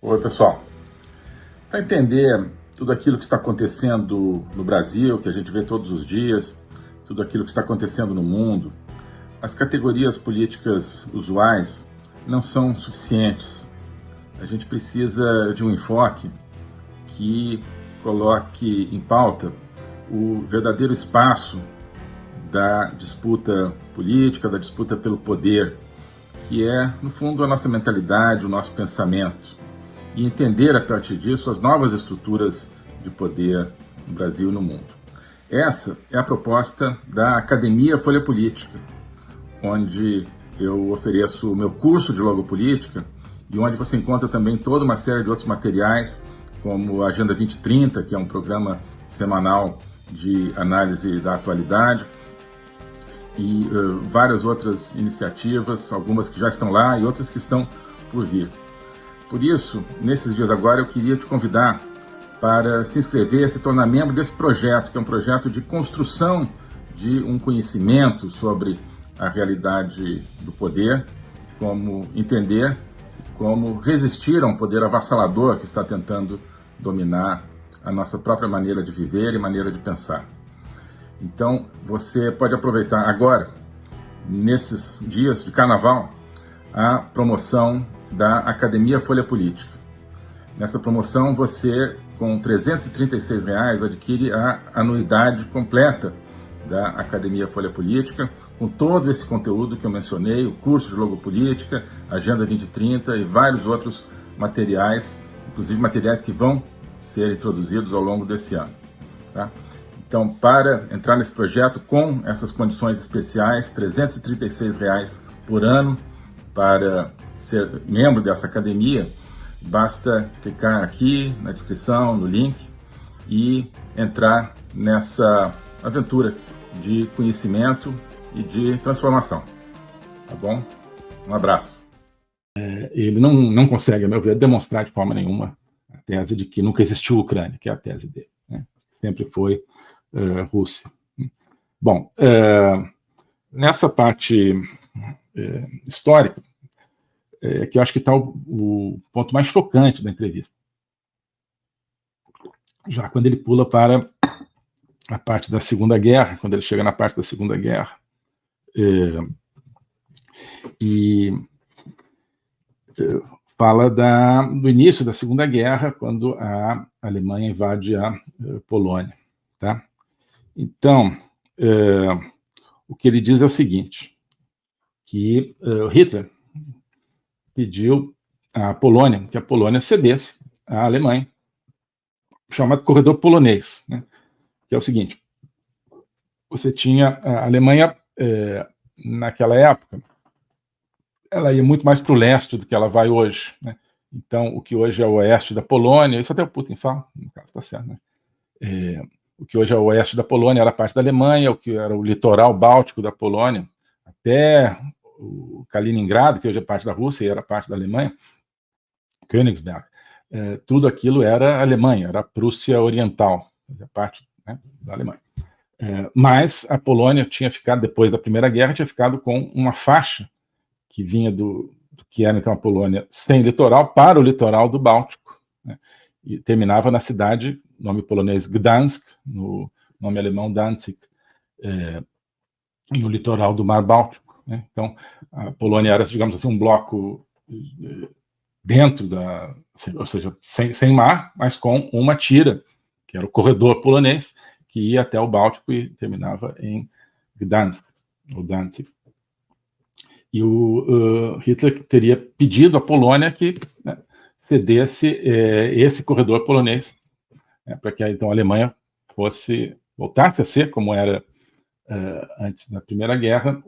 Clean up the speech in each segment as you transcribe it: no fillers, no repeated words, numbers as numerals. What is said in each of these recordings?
Oi, pessoal. Para entender tudo aquilo que está acontecendo no Brasil, que a gente vê todos os dias, tudo aquilo que está acontecendo no mundo, as categorias políticas usuais não são suficientes. A gente precisa de um enfoque que coloque em pauta o verdadeiro espaço da disputa política, da disputa pelo poder, que é, no fundo, a nossa mentalidade, o nosso pensamento, e entender a partir disso as novas estruturas de poder no Brasil e no mundo. Essa é a proposta da Academia Folha Política, onde eu ofereço o meu curso de Logopolítica e onde você encontra também toda uma série de outros materiais, como a Agenda 2030, que é um programa semanal de análise da atualidade, e várias outras iniciativas, algumas que já estão lá e outras que estão por vir. Por isso, nesses dias agora, eu queria te convidar para se inscrever, se tornar membro desse projeto, que é um projeto de construção de um conhecimento sobre a realidade do poder, como entender, como resistir a um poder avassalador que está tentando dominar a nossa própria maneira de viver e maneira de pensar. Então, você pode aproveitar agora, nesses dias de carnaval, a promoção da Academia Folha Política. Nessa promoção, você, com R$ 336, adquire a anuidade completa da Academia Folha Política, com todo esse conteúdo que eu mencionei, o curso de Logopolítica, Agenda 2030 e vários outros materiais, inclusive materiais que vão ser introduzidos ao longo desse ano. Tá? Então, para entrar nesse projeto com essas condições especiais, R$ 336 por ano, para ser membro dessa academia, basta clicar aqui na descrição, no link, e entrar nessa aventura de conhecimento e de transformação. Tá bom? Um abraço. Ele não consegue, a meu ver, demonstrar de forma nenhuma a tese de que nunca existiu Ucrânia, que é a tese dele, né? Sempre foi Rússia. Bom, nessa parte histórica, que eu acho que está o ponto mais chocante da entrevista. Já quando ele pula para a parte da Segunda Guerra, quando ele chega na parte da Segunda Guerra, fala do início da Segunda Guerra, quando a Alemanha invade a Polônia. Tá? Então, o que ele diz é o seguinte, que Hitler pediu à Polônia que a Polônia cedesse à Alemanha, chamado Corredor Polonês, né? Que é o seguinte, você tinha a Alemanha, naquela época, ela ia muito mais para o leste do que ela vai hoje, né? Então, o que hoje é o oeste da Polônia, isso até o Putin fala, no caso está certo, né? O que hoje é o oeste da Polônia era parte da Alemanha, o que era o litoral báltico da Polônia, até o Kaliningrado, que hoje é parte da Rússia e era parte da Alemanha, Königsberg, tudo aquilo era Alemanha, era a Prússia Oriental, parte, né, da Alemanha. Mas a Polônia tinha ficado, depois da Primeira Guerra, tinha ficado com uma faixa que vinha do que era então a Polônia sem litoral para o litoral do Báltico, né, e terminava na cidade, nome polonês Gdansk, no nome alemão Danzig, no litoral do Mar Báltico. Né? Então, a Polônia era, digamos assim, um bloco dentro ou seja, sem mar, mas com uma tira, que era o corredor polonês, que ia até o Báltico e terminava em Gdansk, ou Danzig. E o Hitler teria pedido à Polônia que, né, cedesse esse corredor polonês, né, para que então a Alemanha voltasse a ser, como era antes da Primeira Guerra,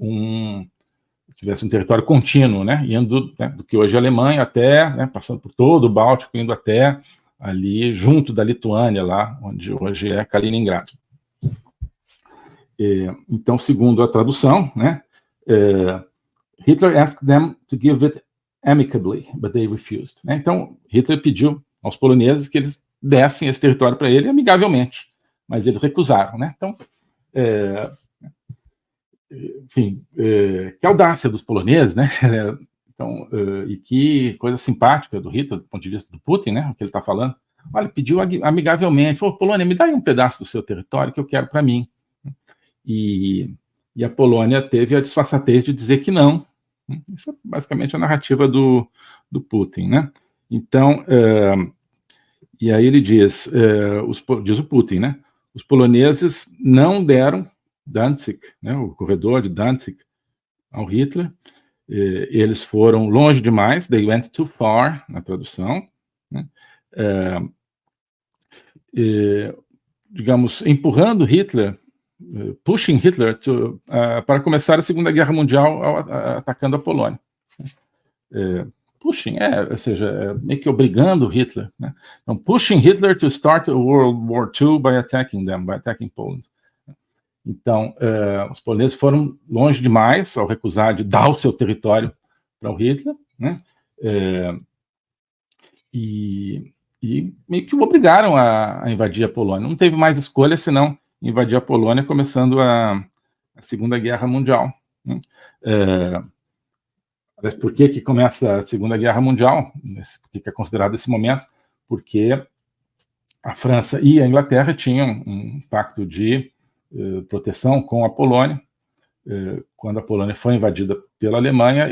tivesse um território contínuo, né, indo, né, do que hoje é a Alemanha até, né, passando por todo o Báltico, indo até ali junto da Lituânia, lá onde hoje é Kaliningrado. Então, segundo a tradução, né, Hitler asked them to give it amicably, but they refused. Né? Então, Hitler pediu aos poloneses que eles dessem esse território para ele amigavelmente, mas eles recusaram. Né? Então, enfim, que audácia dos poloneses, né? Então, e que coisa simpática do Hitler, do ponto de vista do Putin, né, o que ele está falando. Olha, pediu amigavelmente, falou, Polônia, me dá aí um pedaço do seu território que eu quero para mim. E a Polônia teve a disfarçatez de dizer que não. Isso é basicamente a narrativa do Putin, né? Então, e aí ele diz, diz o Putin, né? Os poloneses não deram Danzig, né, o corredor de Danzig, ao Hitler. Eles foram longe demais, they went too far, na tradução, né? Digamos, empurrando Hitler, pushing Hitler para começar a Segunda Guerra Mundial atacando a Polônia. Pushing, ou seja, meio que obrigando Hitler, né? Então, pushing Hitler to start World War II by attacking Poland. Então, os poloneses foram longe demais ao recusar de dar o seu território para o Hitler, né? E meio que o obrigaram a invadir a Polônia. Não teve mais escolha senão invadir a Polônia, começando a Segunda Guerra Mundial, né? Por que começa a Segunda Guerra Mundial? Por que é considerado esse momento? Porque a França e a Inglaterra tinham um pacto de proteção com a Polônia. Quando a Polônia foi invadida pela Alemanha,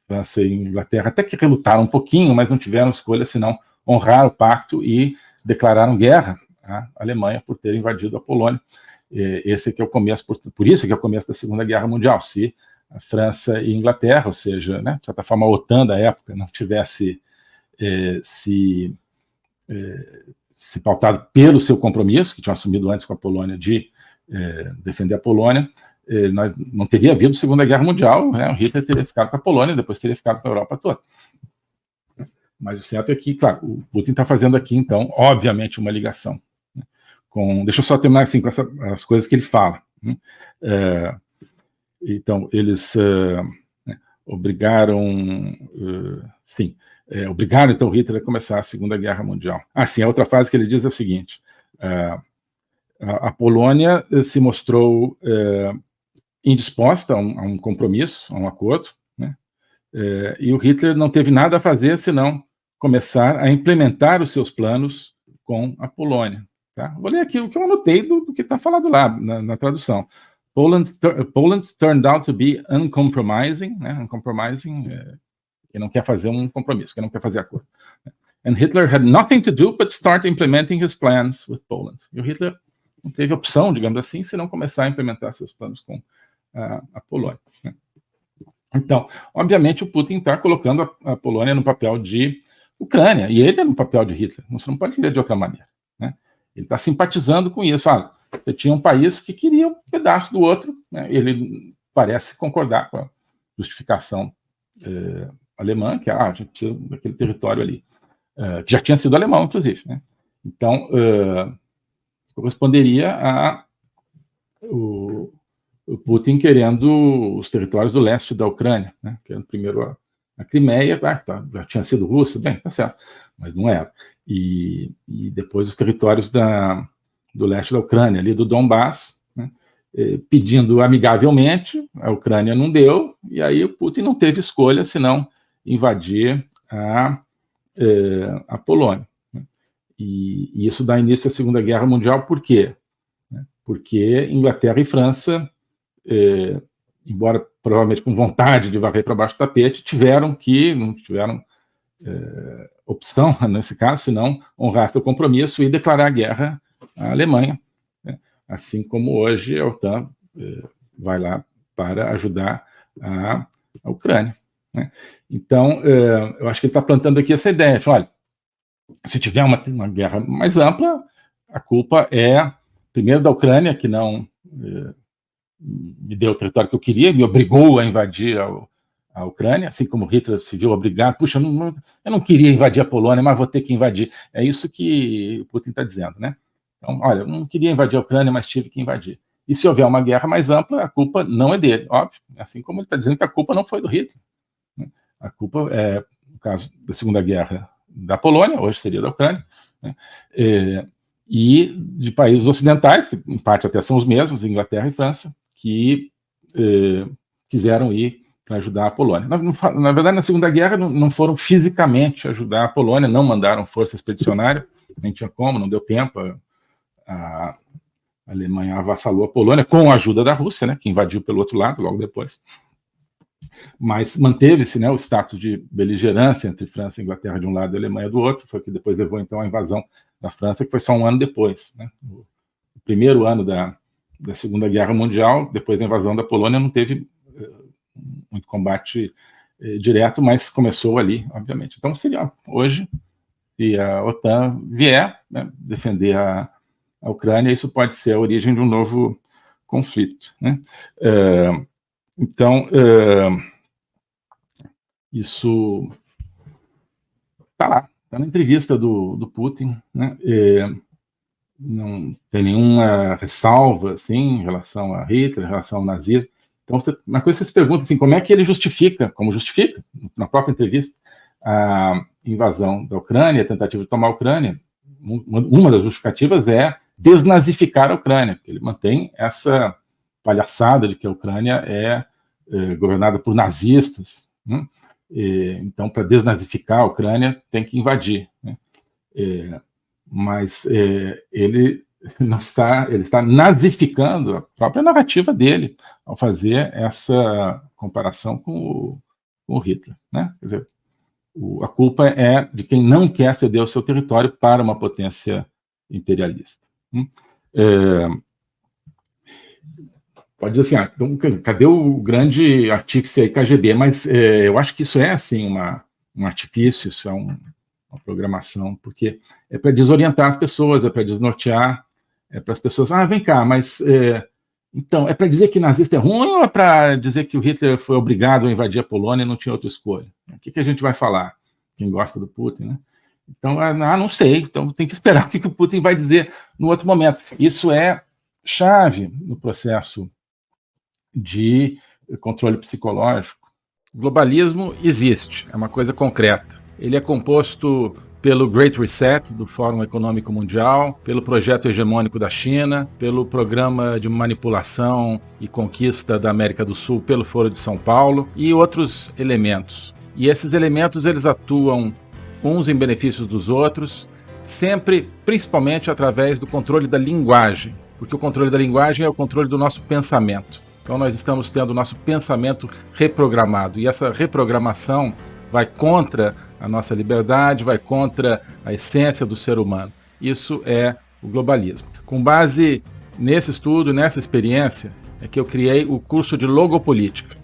França e Inglaterra até que relutaram um pouquinho, mas não tiveram escolha senão honrar o pacto e declararam guerra à Alemanha por ter invadido a Polônia. Esse aqui é o começo, por isso que é o começo da Segunda Guerra Mundial. Se a França e a Inglaterra, ou seja, né, de certa forma a OTAN da época, não tivesse se pautado pelo seu compromisso, que tinham assumido antes com a Polônia, de defender a Polônia, nós não teria havido Segunda Guerra Mundial, né? O Hitler teria ficado com a Polônia, depois teria ficado com a Europa toda. Mas o certo é que, claro, o Putin está fazendo aqui, então, obviamente, uma ligação, né, deixa eu só terminar assim, com as coisas que ele fala, né? Então, eles obrigaram, obrigaram então Hitler a começar a Segunda Guerra Mundial. Sim, a outra frase que ele diz é o seguinte: a Polônia se mostrou indisposta a um compromisso, a um acordo, né? E o Hitler não teve nada a fazer senão começar a implementar os seus planos com a Polônia. Tá? Vou ler aqui o que eu anotei do que está falado lá na tradução. Poland turned out to be uncompromising, né? Uncompromising, que não quer fazer um compromisso, que não quer fazer acordo. And Hitler had nothing to do but start implementing his plans with Poland. E o Hitler não teve opção, digamos assim, senão começar a implementar seus planos com a Polônia, né? Então, obviamente, o Putin está colocando a Polônia no papel de Ucrânia, e ele é no papel de Hitler, você não pode ler de outra maneira, né? Ele está simpatizando com isso. Você tinha um país que queria um pedaço do outro, né? Ele parece concordar com a justificação alemã, que a gente precisa daquele território ali, que já tinha sido alemão, inclusive, né? Então, corresponderia o Putin querendo os territórios do leste da Ucrânia, né? Querendo primeiro a Crimeia, já tinha sido Rússia, bem, tá certo, mas não era. E depois os territórios do leste da Ucrânia, ali do Donbass, né? Pedindo amigavelmente, a Ucrânia não deu, e aí o Putin não teve escolha senão invadir a Polônia. E isso dá início à Segunda Guerra Mundial. Por quê? Porque Inglaterra e França, embora provavelmente com vontade de varrer para baixo do tapete, não tiveram opção, nesse caso, senão honrar seu compromisso e declarar guerra à Alemanha, né? Assim como hoje a OTAN vai lá para ajudar a Ucrânia, né? Então, eu acho que ele está plantando aqui essa ideia de, olha, se tiver uma guerra mais ampla, a culpa é, primeiro, da Ucrânia, que não me deu o território que eu queria, me obrigou a invadir a Ucrânia, assim como Hitler se viu obrigado, puxa, eu não queria invadir a Polônia, mas vou ter que invadir. É isso que o Putin está dizendo, né? Então, olha, eu não queria invadir a Ucrânia, mas tive que invadir. E se houver uma guerra mais ampla, a culpa não é dele, óbvio. Assim como ele está dizendo que a culpa não foi do Hitler, né? A culpa é, no caso da Segunda Guerra, da Polônia, hoje seria da Ucrânia, né? E de países ocidentais, que em parte até são os mesmos, Inglaterra e França, que quiseram ir para ajudar a Polônia. Na verdade, na Segunda Guerra não foram fisicamente ajudar a Polônia, não mandaram força expedicionária, nem tinha como, não deu tempo. A Alemanha avassalou a Polônia com a ajuda da Rússia, né, que invadiu pelo outro lado logo depois. Mas manteve-se, né, o status de beligerância entre França e Inglaterra de um lado e Alemanha do outro, foi o que depois levou então à invasão da França, que foi só um ano depois, né? O primeiro ano da Segunda Guerra Mundial, depois da invasão da Polônia, não teve muito combate direto, mas começou ali, obviamente. Então, seria hoje, se a OTAN vier, né, defender a Ucrânia, isso pode ser a origem de um novo conflito, né? Então, isso está lá, está na entrevista do Putin, né? Não tem nenhuma ressalva assim, em relação a Hitler, em relação ao nazismo. Então, uma coisa que você se pergunta assim, como é que ele justifica, como justifica, na própria entrevista, a invasão da Ucrânia, a tentativa de tomar a Ucrânia. Uma das justificativas é desnazificar a Ucrânia, porque ele mantém essa palhaçada de que a Ucrânia é governada por nazistas, né? Então, para desnazificar a Ucrânia, tem que invadir, né? Mas ele não está, ele está nazificando a própria narrativa dele ao fazer essa comparação com o Hitler, né? Quer dizer, a culpa é de quem não quer ceder o seu território para uma potência imperialista. Pode dizer assim, então, cadê o grande artífice aí, KGB? Mas eu acho que isso é assim um artifício, isso é uma programação, porque é para desorientar as pessoas, é para desnortear, é para as pessoas, vem cá, mas então, é para dizer que nazista é ruim ou é para dizer que o Hitler foi obrigado a invadir a Polônia e não tinha outra escolha? O que a gente vai falar? Quem gosta do Putin, né? Então, não sei, então tem que esperar o que o Putin vai dizer no outro momento. Isso é chave no processo de controle psicológico. O globalismo existe, é uma coisa concreta. Ele é composto pelo Great Reset, do Fórum Econômico Mundial, pelo projeto hegemônico da China, pelo programa de manipulação e conquista da América do Sul pelo Foro de São Paulo e outros elementos. E esses elementos, eles atuam uns em benefício dos outros, sempre, principalmente através do controle da linguagem, porque o controle da linguagem é o controle do nosso pensamento. Então nós estamos tendo o nosso pensamento reprogramado, e essa reprogramação vai contra a nossa liberdade, vai contra a essência do ser humano. Isso é o globalismo. Com base nesse estudo, nessa experiência, é que eu criei o curso de Logopolítica.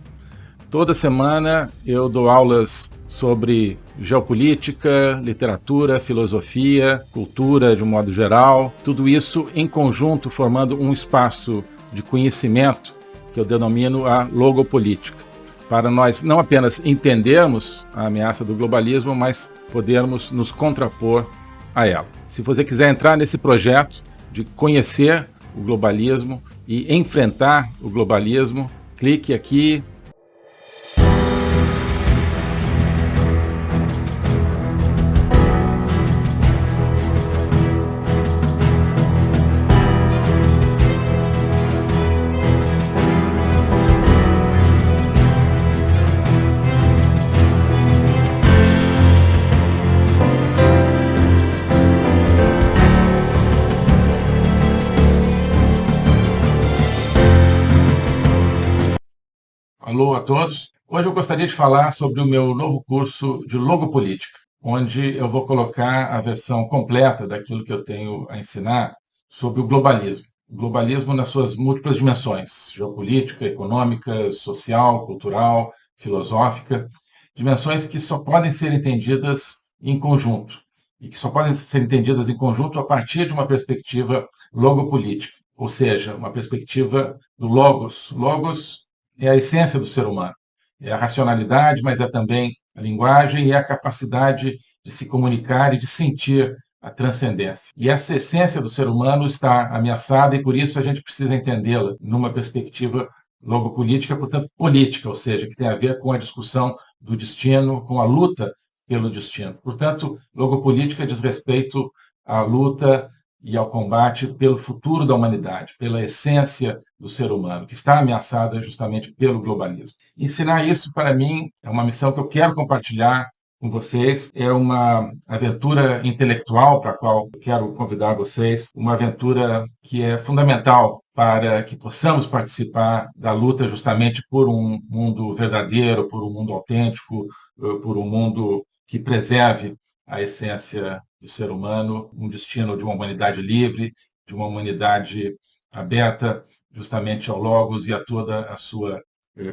Toda semana eu dou aulas sobre geopolítica, literatura, filosofia, cultura de um modo geral, tudo isso em conjunto formando um espaço de conhecimento que eu denomino a logopolítica, para nós não apenas entendermos a ameaça do globalismo, mas podermos nos contrapor a ela. Se você quiser entrar nesse projeto de conhecer o globalismo e enfrentar o globalismo, clique aqui. Alô a todos. Hoje eu gostaria de falar sobre o meu novo curso de Logopolítica, onde eu vou colocar a versão completa daquilo que eu tenho a ensinar sobre o globalismo. O globalismo nas suas múltiplas dimensões, geopolítica, econômica, social, cultural, filosófica, dimensões que só podem ser entendidas em conjunto, e que só podem ser entendidas em conjunto a partir de uma perspectiva logopolítica, ou seja, uma perspectiva do logos. Logos é a essência do ser humano. É a racionalidade, mas é também a linguagem e a capacidade de se comunicar e de sentir a transcendência. E essa essência do ser humano está ameaçada e, por isso, a gente precisa entendê-la numa perspectiva logopolítica, portanto, política, ou seja, que tem a ver com a discussão do destino, com a luta pelo destino. Portanto, logopolítica diz respeito à luta e ao combate pelo futuro da humanidade, pela essência do ser humano, que está ameaçada justamente pelo globalismo. Ensinar isso, para mim, é uma missão que eu quero compartilhar com vocês. É uma aventura intelectual para a qual eu quero convidar vocês, uma aventura que é fundamental para que possamos participar da luta justamente por um mundo verdadeiro, por um mundo autêntico, por um mundo que preserve a essência do ser humano, um destino de uma humanidade livre, de uma humanidade aberta justamente ao Logos e a toda a sua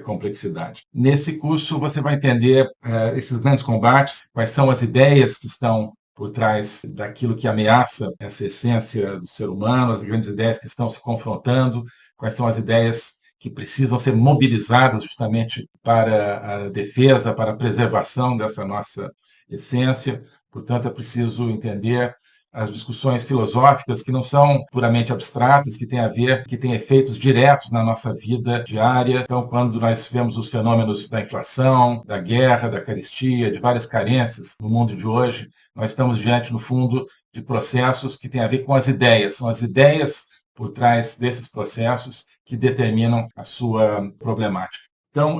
complexidade. Nesse curso você vai entender esses grandes combates, quais são as ideias que estão por trás daquilo que ameaça essa essência do ser humano, as grandes ideias que estão se confrontando, quais são as ideias que precisam ser mobilizadas justamente para a defesa, para a preservação dessa nossa essência. Portanto, é preciso entender as discussões filosóficas que não são puramente abstratas, que têm a ver, que têm efeitos diretos na nossa vida diária. Então, quando nós vemos os fenômenos da inflação, da guerra, da carestia, de várias carências no mundo de hoje, nós estamos diante, no fundo, de processos que têm a ver com as ideias. São as ideias por trás desses processos que determinam a sua problemática. Então,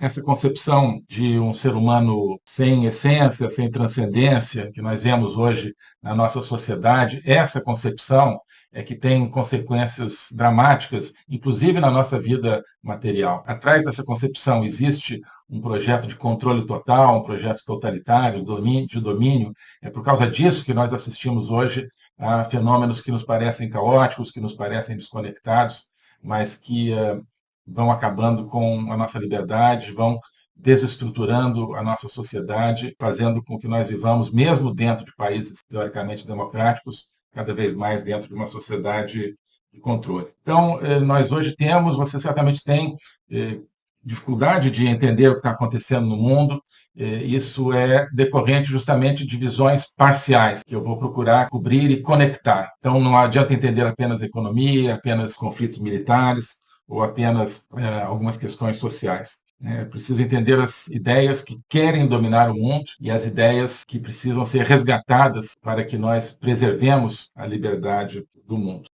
essa concepção de um ser humano sem essência, sem transcendência, que nós vemos hoje na nossa sociedade, essa concepção é que tem consequências dramáticas, inclusive na nossa vida material. Atrás dessa concepção existe um projeto de controle total, um projeto totalitário, de domínio. É por causa disso que nós assistimos hoje a fenômenos que nos parecem caóticos, que nos parecem desconectados, mas que vão acabando com a nossa liberdade, vão desestruturando a nossa sociedade, fazendo com que nós vivamos, mesmo dentro de países teoricamente democráticos, cada vez mais dentro de uma sociedade de controle. Então, nós hoje temos, você certamente tem, dificuldade de entender o que está acontecendo no mundo. Isso é decorrente justamente de visões parciais, que eu vou procurar cobrir e conectar. Então, não adianta entender apenas a economia, apenas conflitos militares, ou apenas algumas questões sociais. É preciso entender as ideias que querem dominar o mundo e as ideias que precisam ser resgatadas para que nós preservemos a liberdade do mundo.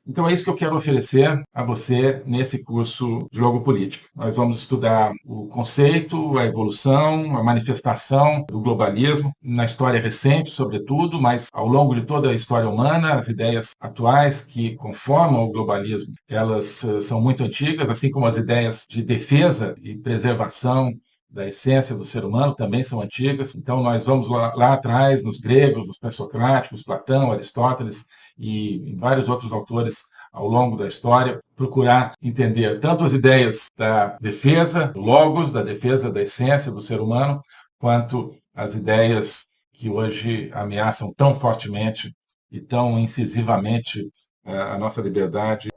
Então é isso que eu quero oferecer a você nesse curso de Logopolítica. Nós vamos estudar o conceito, a evolução, a manifestação do globalismo, na história recente, sobretudo, mas ao longo de toda a história humana, as ideias atuais que conformam o globalismo, elas são muito antigas, assim como as ideias de defesa e preservação da essência do ser humano também são antigas. Então nós vamos lá atrás, nos gregos, nos pré-socráticos, Platão, Aristóteles, e vários outros autores ao longo da história, procurar entender tanto as ideias da defesa do logos, da defesa da essência do ser humano, quanto as ideias que hoje ameaçam tão fortemente e tão incisivamente a nossa liberdade.